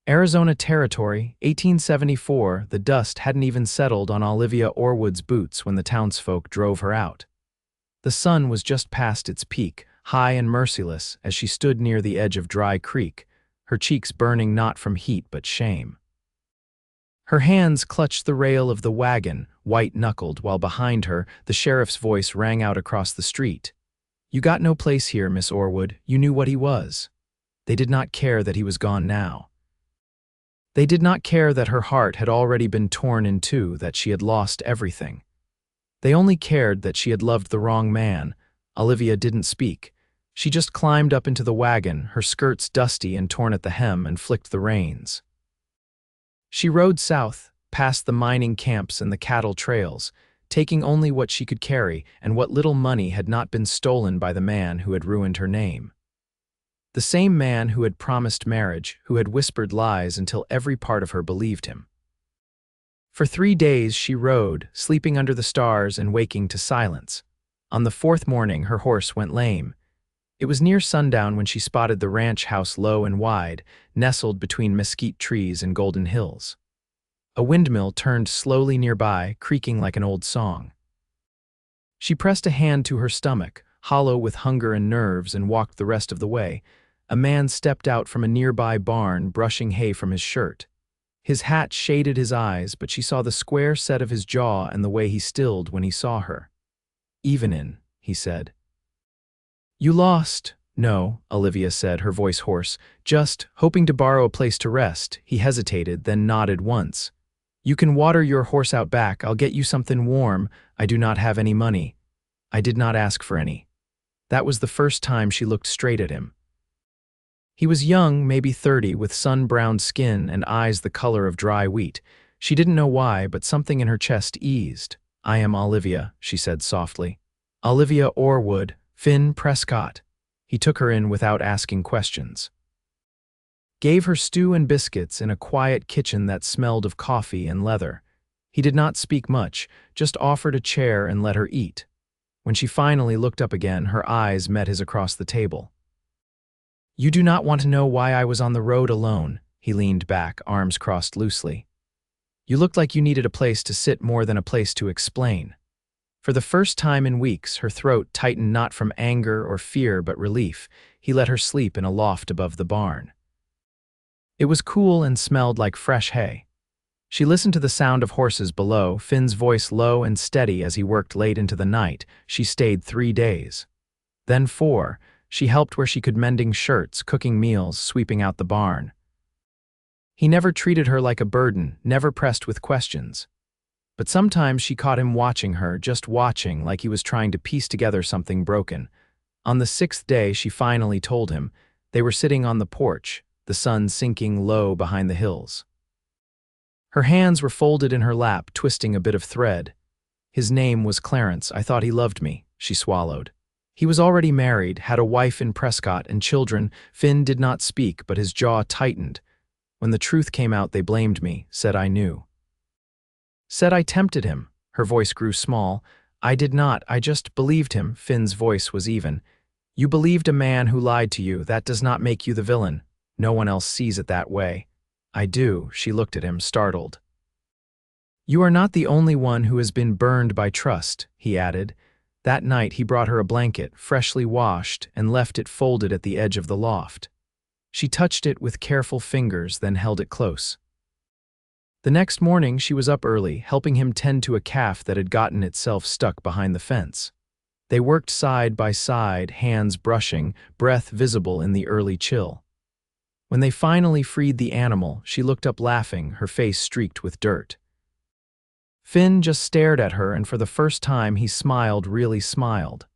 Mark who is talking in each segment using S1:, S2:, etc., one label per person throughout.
S1: Arizona Territory, 1874. The dust hadn't even settled on Olivia Orwood's boots when the townsfolk drove her out. The sun was just past its peak, high and merciless, as she stood near the edge of Dry Creek, her cheeks burning not from heat but shame. Her hands clutched the rail of the wagon, white-knuckled, while behind her, the sheriff's voice rang out across the street. "You got no place here, Miss Orwood. You knew what he was." They did not care that he was gone now. They did not care that her heart had already been torn in two, that she had lost everything. They only cared that she had loved the wrong man. Olivia didn't speak. She just climbed up into the wagon, her skirts dusty and torn at the hem, and flicked the reins. She rode south, past the mining camps and the cattle trails, taking only what she could carry and what little money had not been stolen by the man who had ruined her name. The same man who had promised marriage, who had whispered lies until every part of her believed him. For 3 days she rode, sleeping under the stars and waking to silence. On the 4th morning her horse went lame. It was near sundown when she spotted the ranch house low and wide, nestled between mesquite trees and golden hills. A windmill turned slowly nearby, creaking like an old song. She pressed a hand to her stomach, hollow with hunger and nerves, and walked the rest of the way. A man stepped out from a nearby barn, brushing hay from his shirt. His hat shaded his eyes, but she saw the square set of his jaw and the way he stilled when he saw her. "Evenin'," he said. "You lost?" "No," Olivia said, her voice hoarse. "Just hoping to borrow a place to rest." He hesitated, then nodded once. "You can water your horse out back. I'll get you something warm. I do not have any money." "I did not ask for any." That was the first time she looked straight at him. He was young, maybe 30, with sun-browned skin and eyes the color of dry wheat. She didn't know why, but something in her chest eased. "I am Olivia," she said softly. "Olivia Orwood, Finn Prescott." He took her in without asking questions. Gave her stew and biscuits in a quiet kitchen that smelled of coffee and leather. He did not speak much, just offered a chair and let her eat. When she finally looked up again, her eyes met his across the table. "You do not want to know why I was on the road alone." He leaned back, arms crossed loosely. "You looked like you needed a place to sit more than a place to explain." For the first time in weeks, her throat tightened not from anger or fear but relief. He let her sleep in a loft above the barn. It was cool and smelled like fresh hay. She listened to the sound of horses below, Finn's voice low and steady as he worked late into the night. She stayed 3 days. Then 4. She helped where she could, mending shirts, cooking meals, sweeping out the barn. He never treated her like a burden, never pressed with questions. But sometimes she caught him watching her, just watching, like he was trying to piece together something broken. On the 6th day, she finally told him. They were sitting on the porch, the sun sinking low behind the hills. Her hands were folded in her lap, twisting a bit of thread. "His name was Clarence. I thought he loved me," she swallowed. "He was already married, had a wife in Prescott and children." Finn did not speak, but his jaw tightened. "When the truth came out, they blamed me, said I knew. Said I tempted him." Her voice grew small. "I did not, I just believed him." Finn's voice was even. "You believed a man who lied to you. That does not make you the villain. No one else sees it that way." "I do." She looked at him, startled. "You are not the only one who has been burned by trust," he added. That night he brought her a blanket, freshly washed, and left it folded at the edge of the loft. She touched it with careful fingers, then held it close. The next morning she was up early, helping him tend to a calf that had gotten itself stuck behind the fence. They worked side by side, hands brushing, breath visible in the early chill. When they finally freed the animal, she looked up laughing, her face streaked with dirt. Finn just stared at her, and for the first time he smiled, really smiled.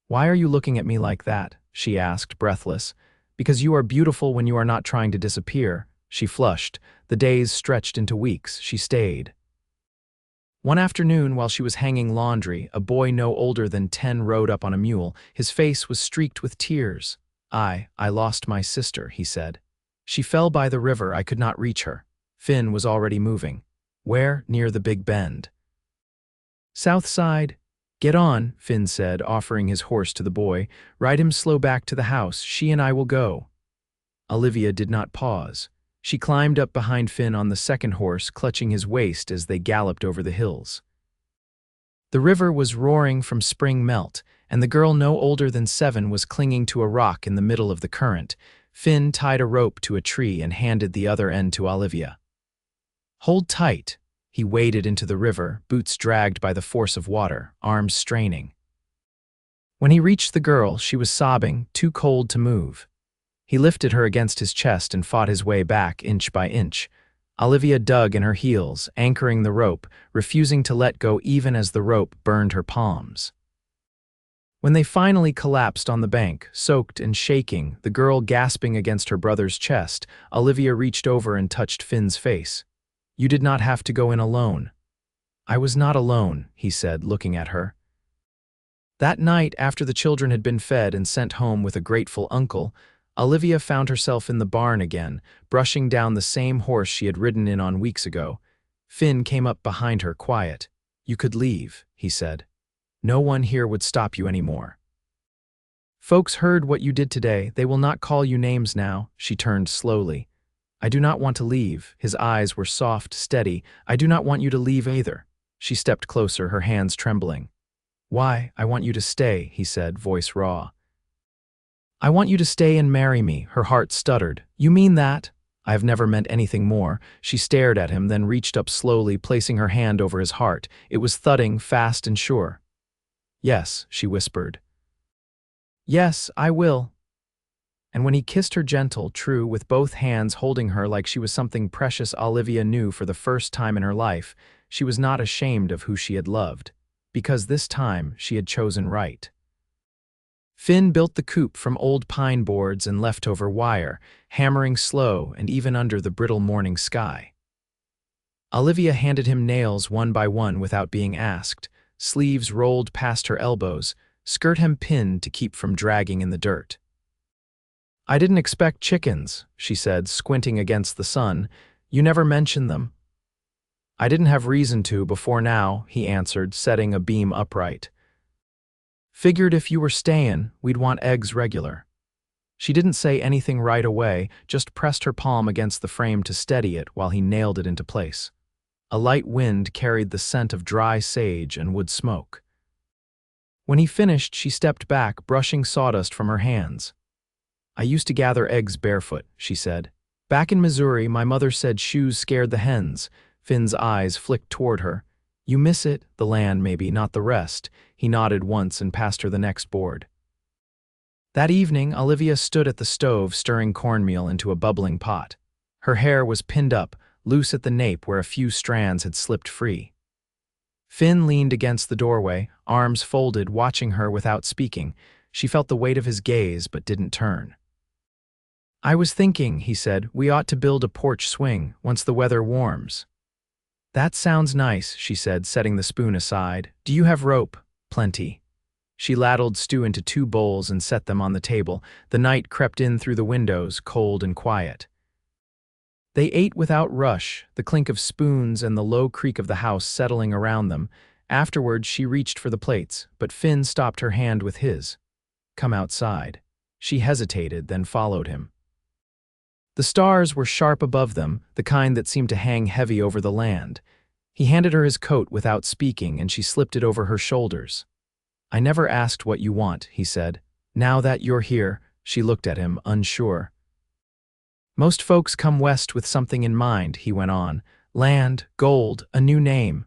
S1: "Why are you looking at me like that?" she asked, breathless. "Because you are beautiful when you are not trying to disappear." She flushed. The days stretched into weeks. She stayed. One afternoon, while she was hanging laundry, a boy no older than 10 rode up on a mule. His face was streaked with tears. I lost my sister," he said. "She fell by the river. I could not reach her." Finn was already moving. "Where?" "Near the Big Bend." "South side." "Get on," Finn said, offering his horse to the boy. "Ride him slow back to the house. She and I will go." Olivia did not pause. She climbed up behind Finn on the second horse, clutching his waist as they galloped over the hills. The river was roaring from spring melt, and the girl no older than 7 was clinging to a rock in the middle of the current. Finn tied a rope to a tree and handed the other end to Olivia. "Hold tight." He waded into the river, boots dragged by the force of water, arms straining. When he reached the girl, she was sobbing, too cold to move. He lifted her against his chest and fought his way back inch by inch. Olivia dug in her heels, anchoring the rope, refusing to let go even as the rope burned her palms. When they finally collapsed on the bank, soaked and shaking, the girl gasping against her brother's chest, Olivia reached over and touched Finn's face. "You did not have to go in alone." "I was not alone," he said, looking at her. That night, after the children had been fed and sent home with a grateful uncle, Olivia found herself in the barn again, brushing down the same horse she had ridden in on weeks ago. Finn came up behind her, quiet. "You could leave," he said. "No one here would stop you anymore." "Folks heard what you did today. They will not call you names now." She turned slowly. "I do not want to leave." His eyes were soft, steady. "I do not want you to leave either." She stepped closer, her hands trembling. "Why? I want you to stay," he said, voice raw. "I want you to stay and marry me." Her heart stuttered. "You mean that?" "I have never meant anything more." She stared at him, then reached up slowly, placing her hand over his heart. It was thudding, fast and sure. "Yes," she whispered. "Yes, I will." And when he kissed her gentle, true, with both hands holding her like she was something precious, Olivia knew for the first time in her life she was not ashamed of who she had loved, because this time she had chosen right. Finn built the coop from old pine boards and leftover wire, hammering slow and even under the brittle morning sky. Olivia handed him nails one by one without being asked, sleeves rolled past her elbows, skirt hem pinned to keep from dragging in the dirt. "I didn't expect chickens," she said, squinting against the sun. "You never mentioned them." "I didn't have reason to before now," he answered, setting a beam upright. "Figured if you were staying, we'd want eggs regular." She didn't say anything right away, just pressed her palm against the frame to steady it while he nailed it into place. A light wind carried the scent of dry sage and wood smoke. When he finished, she stepped back, brushing sawdust from her hands. "I used to gather eggs barefoot," she said. "Back in Missouri, my mother said shoes scared the hens." Finn's eyes flicked toward her. "You miss it, the land maybe, not the rest." He nodded once and passed her the next board. That evening, Olivia stood at the stove stirring cornmeal into a bubbling pot. Her hair was pinned up, loose at the nape where a few strands had slipped free. Finn leaned against the doorway, arms folded, watching her without speaking. She felt the weight of his gaze but didn't turn. "I was thinking," he said, "we ought to build a porch swing once the weather warms." "That sounds nice," she said, setting the spoon aside. "Do you have rope?" "Plenty." She ladled stew into 2 bowls and set them on the table. The night crept in through the windows, cold and quiet. They ate without rush, the clink of spoons and the low creak of the house settling around them. Afterwards, she reached for the plates, but Finn stopped her hand with his. "Come outside." She hesitated, then followed him. The stars were sharp above them, the kind that seemed to hang heavy over the land. He handed her his coat without speaking, and she slipped it over her shoulders. "I never asked what you want," he said. "Now that you're here," she looked at him, unsure. "Most folks come west with something in mind," he went on. "Land, gold, a new name."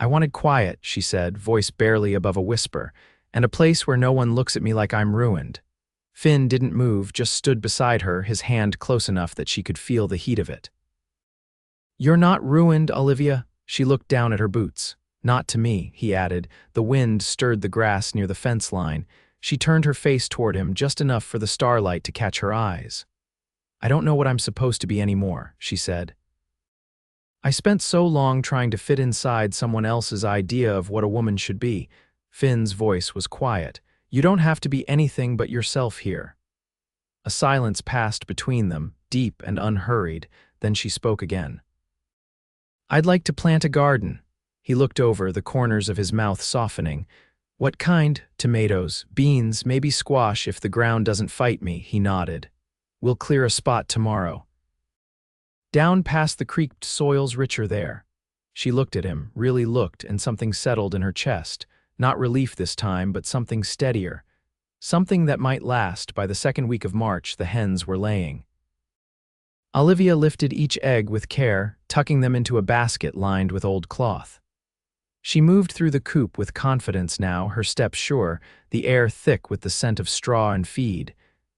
S1: "I wanted quiet," she said, voice barely above a whisper, "and a place where no one looks at me like I'm ruined." Finn didn't move, just stood beside her, his hand close enough that she could feel the heat of it. "You're not ruined, Olivia." She looked down at her boots. "Not to me," he added. The wind stirred the grass near the fence line. She turned her face toward him, just enough for the starlight to catch her eyes. "I don't know what I'm supposed to be anymore," she said. "I spent so long trying to fit inside someone else's idea of what a woman should be." Finn's voice was quiet. "You don't have to be anything but yourself here." A silence passed between them, deep and unhurried. Then she spoke again. "I'd like to plant a garden." He looked over, the corners of his mouth softening. "What kind?" "Tomatoes, beans, maybe squash if the ground doesn't fight me," he nodded. "We'll clear a spot tomorrow." Down past the creaked soil's richer there. She looked at him, really looked, and something settled in her chest. Not relief this time, but something steadier. Something that might last. By the second week of March, the hens were laying. Olivia lifted each egg with care, tucking them into a basket lined with old cloth. She moved through the coop with confidence now, her steps sure, the air thick with the scent of straw and feed.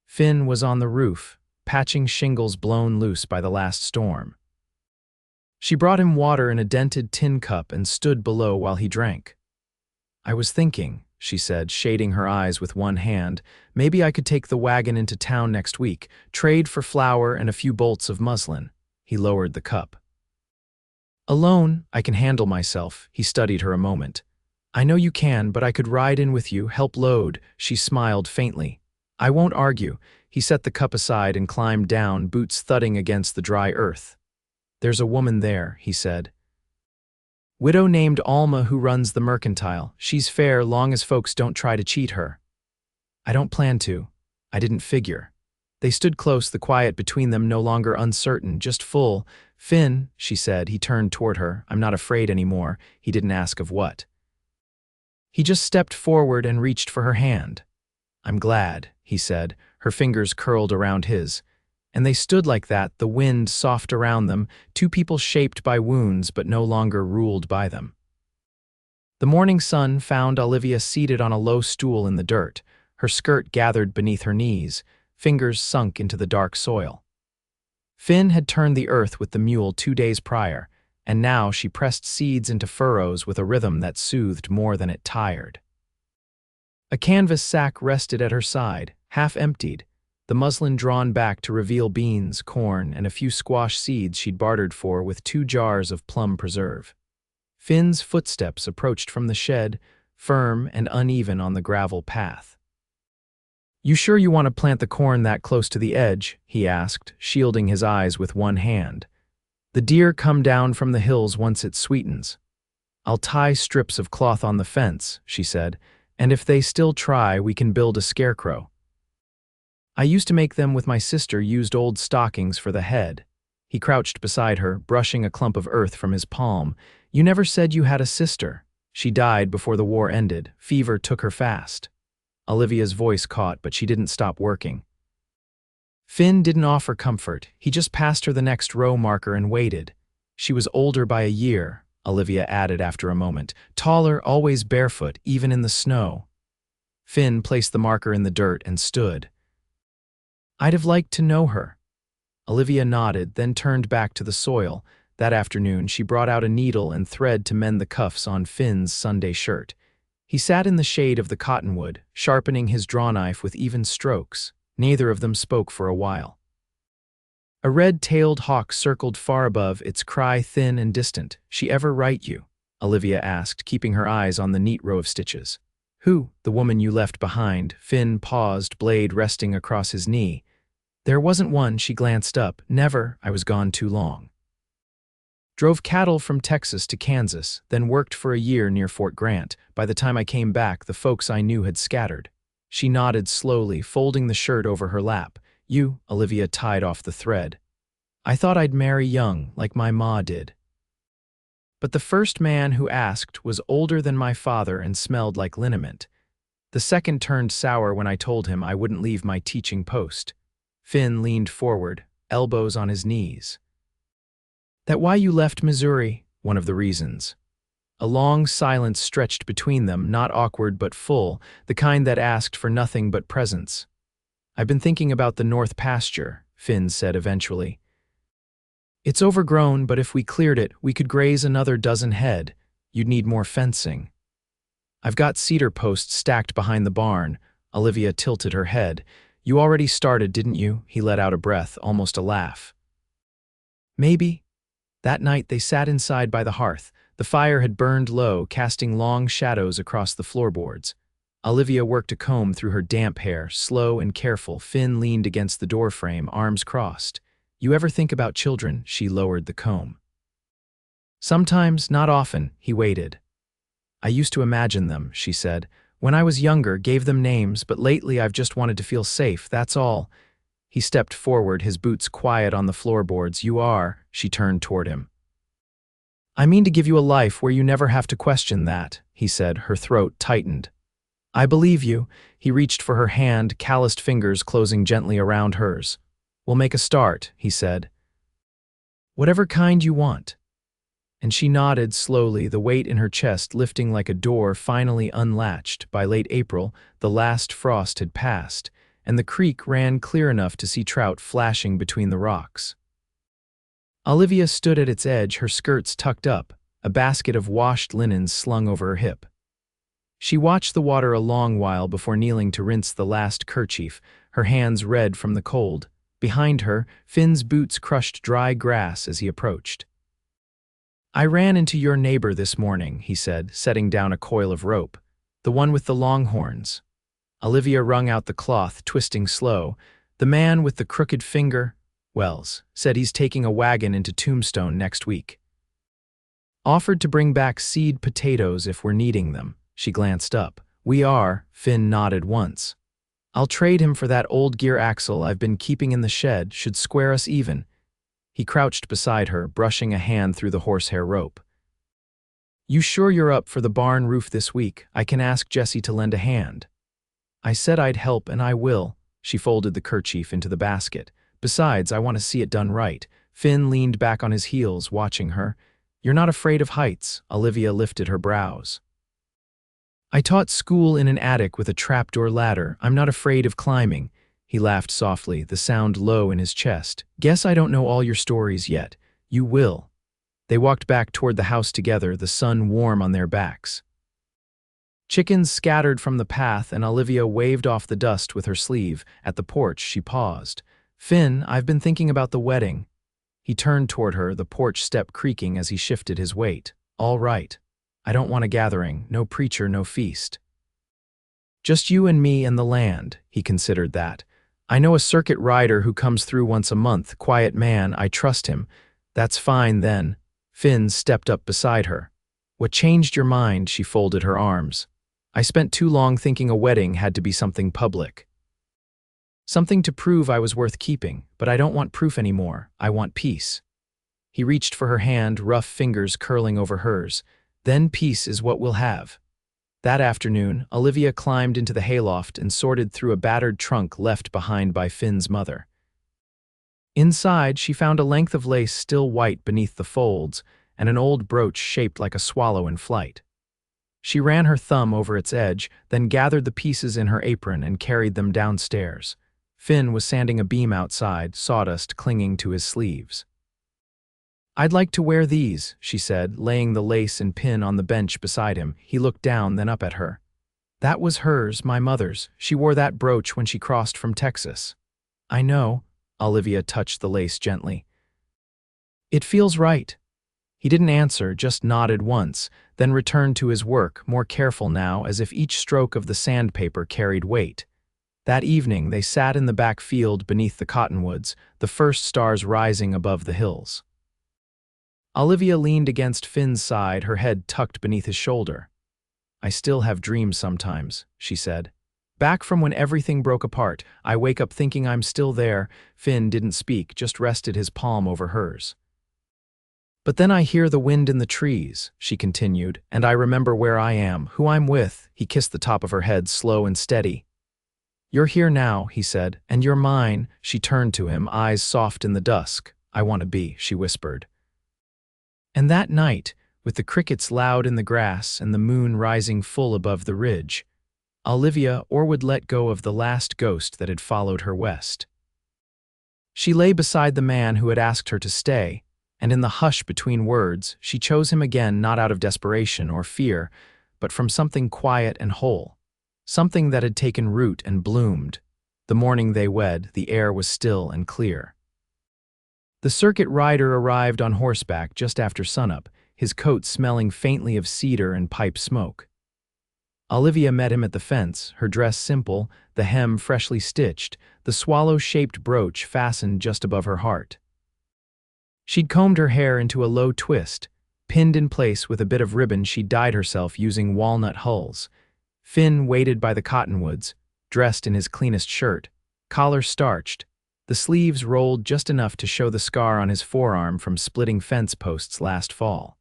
S1: Finn was on the roof, patching shingles blown loose by the last storm. She brought him water in a dented tin cup and stood below while he drank. "I was thinking," she said, shading her eyes with one hand, "maybe I could take the wagon into town next week, trade for flour and a few bolts of muslin." He lowered the cup. "Alone, I can handle myself." He studied her a moment. "I know you can, but I could ride in with you, help load." She smiled faintly. "I won't argue." He set the cup aside and climbed down, boots thudding against the dry earth. "There's a woman there," he said. "Widow named Alma who runs the mercantile. She's fair long as folks don't try to cheat her." "I don't plan to. I didn't figure." They stood close, the quiet between them no longer uncertain, just full. "Finn," she said. He turned toward her. "I'm not afraid anymore." He didn't ask of what. He just stepped forward and reached for her hand. "I'm glad," he said, her fingers curled around his. And they stood like that, the wind soft around them, two people shaped by wounds but no longer ruled by them. The morning sun found Olivia seated on a low stool in the dirt, her skirt gathered beneath her knees, fingers sunk into the dark soil. Finn had turned the earth with the mule 2 days prior, and now she pressed seeds into furrows with a rhythm that soothed more than it tired. A canvas sack rested at her side, half emptied, the muslin drawn back to reveal beans, corn, and a few squash seeds she'd bartered for with 2 jars of plum preserve. Finn's footsteps approached from the shed, firm and uneven on the gravel path. "You sure you want to plant the corn that close to the edge?" he asked, shielding his eyes with one hand. "The deer come down from the hills once it sweetens." "I'll tie strips of cloth on the fence," she said, "and if they still try, we can build a scarecrow. I used to make them with my sister, used old stockings for the head." He crouched beside her, brushing a clump of earth from his palm. "You never said you had a sister." "She died before the war ended. Fever took her fast." Olivia's voice caught, but she didn't stop working. Finn didn't offer comfort. He just passed her the next row marker and waited. "She was older by a year," Olivia added after a moment. "Taller, always barefoot, even in the snow." Finn placed the marker in the dirt and stood. "I'd have liked to know her." Olivia nodded, then turned back to the soil. That afternoon, she brought out a needle and thread to mend the cuffs on Finn's Sunday shirt. He sat in the shade of the cottonwood, sharpening his drawknife with even strokes. Neither of them spoke for a while. A red-tailed hawk circled far above, its cry thin and distant. "She ever write you?" Olivia asked, keeping her eyes on the neat row of stitches. "Who?" "The woman you left behind." Finn paused, blade resting across his knee. "There wasn't one." She glanced up. "Never. I was gone too long. Drove cattle from Texas to Kansas, then worked for a year near Fort Grant. By the time I came back, the folks I knew had scattered." She nodded slowly, folding the shirt over her lap. "You," Olivia tied off the thread. "I thought I'd marry young, like my ma did. But the first man who asked was older than my father and smelled like liniment. The second turned sour when I told him I wouldn't leave my teaching post." Finn leaned forward, elbows on his knees. "That why you left Missouri?" "One of the reasons." A long silence stretched between them, not awkward but full, the kind that asked for nothing but presence. "I've been thinking about the north pasture," Finn said eventually. "It's overgrown, but if we cleared it, we could graze another dozen head. You'd need more fencing." "I've got cedar posts stacked behind the barn." Olivia tilted her head. "You already started, didn't you?" He let out a breath, almost a laugh. "Maybe." That night they sat inside by the hearth. The fire had burned low, casting long shadows across the floorboards. Olivia worked a comb through her damp hair, slow and careful. Finn leaned against the doorframe, arms crossed. "You ever think about children?" She lowered the comb. "Sometimes, not often." He waited. "I used to imagine them," she said. "When I was younger, gave them names, but lately I've just wanted to feel safe, that's all." He stepped forward, his boots quiet on the floorboards. You are, she turned toward him. I mean to give you a life where you never have to question that, he said, her throat tightened. I believe you. He reached for her hand, calloused fingers closing gently around hers. We'll make a start, he said. Whatever kind you want. And she nodded slowly, the weight in her chest lifting like a door finally unlatched. By late April, the last frost had passed, and the creek ran clear enough to see trout flashing between the rocks. Olivia stood at its edge, her skirts tucked up, a basket of washed linens slung over her hip. She watched the water a long while before kneeling to rinse the last kerchief, her hands red from the cold. Behind her, Finn's boots crushed dry grass as he approached. I ran into your neighbor this morning, he said, setting down a coil of rope. The one with the long horns. Olivia wrung out the cloth, twisting slow. The man with the crooked finger, Wells, said he's taking a wagon into Tombstone next week. Offered to bring back seed potatoes if we're needing them. She glanced up. We are, Finn nodded once. I'll trade him for that old gear axle I've been keeping in the shed, should square us even. He crouched beside her, brushing a hand through the horsehair rope. You sure you're up for the barn roof this week? I can ask Jessie to lend a hand. I said I'd help and I will. She folded the kerchief into the basket. Besides, I want to see it done right. Finn leaned back on his heels, watching her. You're not afraid of heights, Olivia lifted her brows. I taught school in an attic with a trapdoor ladder. I'm not afraid of climbing. He laughed softly, the sound low in his chest. Guess I don't know all your stories yet. You will. They walked back toward the house together, the sun warm on their backs. Chickens scattered from the path, and Olivia waved off the dust with her sleeve. At the porch, she paused. Finn, I've been thinking about the wedding. He turned toward her, the porch step creaking as he shifted his weight. All right. I don't want a gathering, no preacher, no feast. Just you and me and the land, he considered that. I know a circuit rider who comes through once a month, quiet man, I trust him. That's fine then. Finn stepped up beside her. What changed your mind? She folded her arms. I spent too long thinking a wedding had to be something public. Something to prove I was worth keeping, but I don't want proof anymore. I want peace. He reached for her hand, rough fingers curling over hers. Then peace is what we'll have. That afternoon, Olivia climbed into the hayloft and sorted through a battered trunk left behind by Finn's mother. Inside, she found a length of lace still white beneath the folds and an old brooch shaped like a swallow in flight. She ran her thumb over its edge, then gathered the pieces in her apron and carried them downstairs. Finn was sanding a beam outside, sawdust clinging to his sleeves. I'd like to wear these, she said, laying the lace and pin on the bench beside him. He looked down, then up at her. That was hers, my mother's. She wore that brooch when she crossed from Texas. I know, Olivia touched the lace gently. It feels right. He didn't answer, just nodded once, then returned to his work, more careful now, as if each stroke of the sandpaper carried weight. That evening, they sat in the back field beneath the cottonwoods, the first stars rising above the hills. Olivia leaned against Finn's side, her head tucked beneath his shoulder. I still have dreams sometimes, she said. Back from when everything broke apart, I wake up thinking I'm still there. Finn didn't speak, just rested his palm over hers. But then I hear the wind in the trees, she continued, and I remember where I am, who I'm with. He kissed the top of her head, slow and steady. You're here now, he said, and you're mine. She turned to him, eyes soft in the dusk. I want to be, she whispered. And that night, with the crickets loud in the grass and the moon rising full above the ridge, Olivia Orwood let go of the last ghost that had followed her west. She lay beside the man who had asked her to stay, and in the hush between words, she chose him again not out of desperation or fear, but from something quiet and whole, something that had taken root and bloomed. The morning they wed, the air was still and clear. The circuit rider arrived on horseback just after sunup, his coat smelling faintly of cedar and pipe smoke. Olivia met him at the fence, her dress simple, the hem freshly stitched, the swallow-shaped brooch fastened just above her heart. She'd combed her hair into a low twist, pinned in place with a bit of ribbon she'd dyed herself using walnut hulls. Finn waited by the cottonwoods, dressed in his cleanest shirt, collar starched, The sleeves rolled just enough to show the scar on his forearm from splitting fence posts last fall.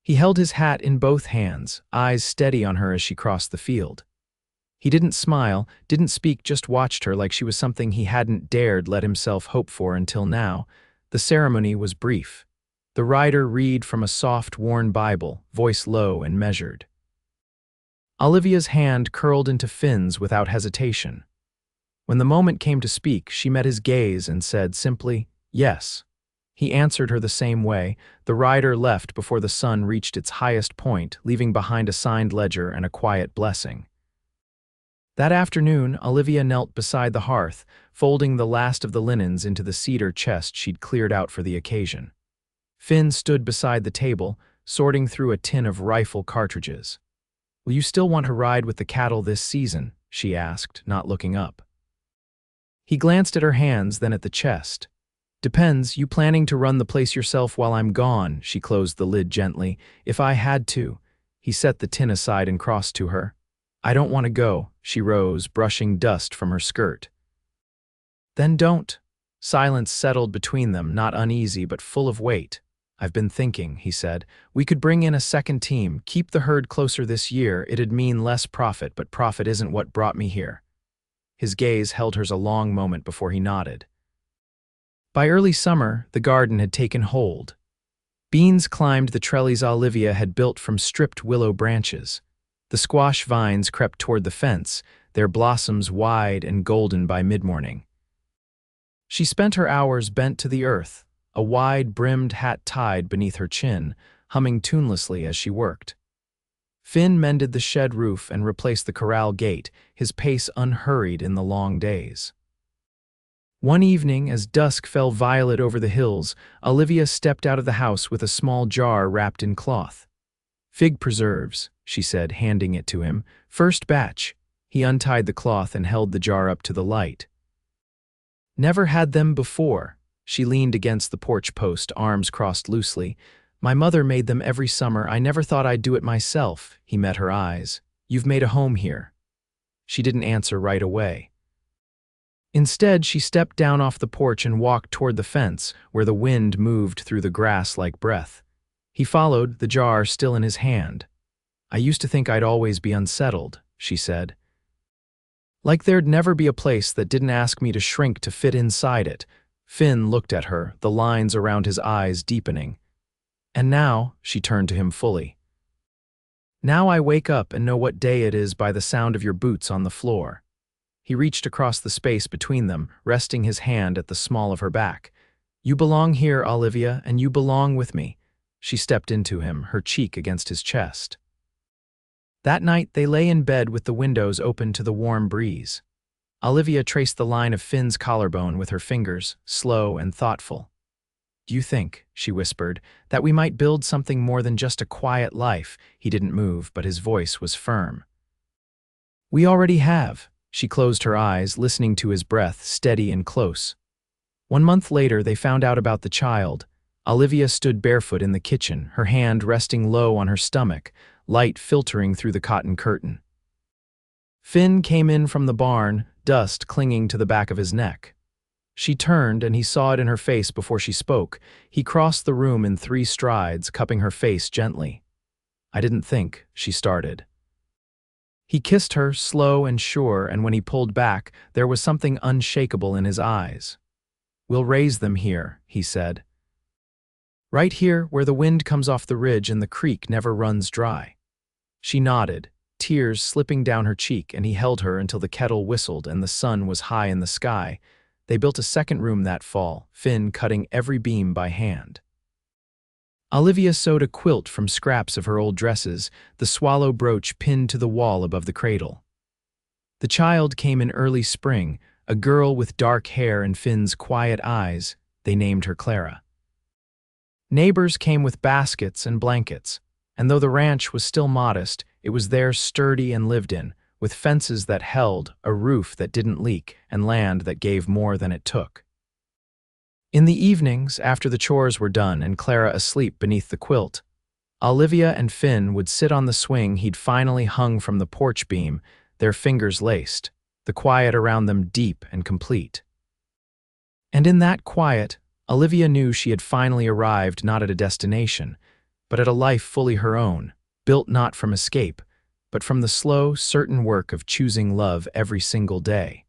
S1: He held his hat in both hands, eyes steady on her as she crossed the field. He didn't smile, didn't speak, just watched her like she was something he hadn't dared let himself hope for until now. The ceremony was brief. The rider read from a soft, worn Bible, voice low and measured. Olivia's hand curled into Finn's without hesitation. When the moment came to speak, she met his gaze and said simply, "Yes." He answered her the same way. The rider left before the sun reached its highest point, leaving behind a signed ledger and a quiet blessing. That afternoon, Olivia knelt beside the hearth, folding the last of the linens into the cedar chest she'd cleared out for the occasion. Finn stood beside the table, sorting through a tin of rifle cartridges. "Will you still want to ride with the cattle this season?" she asked, not looking up. He glanced at her hands, then at the chest. "Depends, you planning to run the place yourself while I'm gone?" She closed the lid gently. "If I had to." He set the tin aside and crossed to her. "I don't want to go." She rose, brushing dust from her skirt. "Then don't." Silence settled between them, not uneasy but full of weight. "I've been thinking," he said. "We could bring in a second team, keep the herd closer this year. It'd mean less profit, but profit isn't what brought me here." His gaze held hers a long moment before he nodded. By early summer, the garden had taken hold. Beans climbed the trellis Olivia had built from stripped willow branches. The squash vines crept toward the fence, their blossoms wide and golden by mid-morning. She spent her hours bent to the earth, a wide-brimmed hat tied beneath her chin, humming tunelessly as she worked. Finn mended the shed roof and replaced the corral gate, his pace unhurried in the long days. One evening, as dusk fell violet over the hills, Olivia stepped out of the house with a small jar wrapped in cloth. "Fig preserves," she said, handing it to him. "First batch." He untied the cloth and held the jar up to the light. "Never had them before." She leaned against the porch post, arms crossed loosely. "My mother made them every summer. I never thought I'd do it myself." He met her eyes. "You've made a home here." She didn't answer right away. Instead, she stepped down off the porch and walked toward the fence, where the wind moved through the grass like breath. He followed, the jar still in his hand. "I used to think I'd always be unsettled," she said. "Like there'd never be a place that didn't ask me to shrink to fit inside it." Finn looked at her, the lines around his eyes deepening. "And now," she turned to him fully, "now I wake up and know what day it is by the sound of your boots on the floor." He reached across the space between them, resting his hand at the small of her back. "You belong here, Olivia, and you belong with me." She stepped into him, her cheek against his chest. That night, they lay in bed with the windows open to the warm breeze. Olivia traced the line of Finn's collarbone with her fingers, slow and thoughtful. "Do you think," she whispered, "that we might build something more than just a quiet life?" He didn't move, but his voice was firm. "We already have." She closed her eyes, listening to his breath, steady and close. 1 month later, they found out about the child. Olivia stood barefoot in the kitchen, her hand resting low on her stomach, light filtering through the cotton curtain. Finn came in from the barn, dust clinging to the back of his neck. She turned, and he saw it in her face before she spoke. He crossed the room in 3 strides, cupping her face gently. "I didn't think," she started. He kissed her, slow and sure, and when he pulled back, there was something unshakable in his eyes. "We'll raise them here," he said. "Right here, where the wind comes off the ridge and the creek never runs dry." She nodded, tears slipping down her cheek, and he held her until the kettle whistled and the sun was high in the sky. They built a second room that fall, Finn cutting every beam by hand. Olivia sewed a quilt from scraps of her old dresses, the swallow brooch pinned to the wall above the cradle. The child came in early spring, a girl with dark hair and Finn's quiet eyes. They named her Clara. Neighbors came with baskets and blankets, and though the ranch was still modest, it was theirs sturdy and lived in, with fences that held, a roof that didn't leak, and land that gave more than it took. In the evenings, after the chores were done and Clara asleep beneath the quilt, Olivia and Finn would sit on the swing he'd finally hung from the porch beam, their fingers laced, the quiet around them deep and complete. And in that quiet, Olivia knew she had finally arrived not at a destination, but at a life fully her own, built not from escape, but from the slow, certain work of choosing love every single day.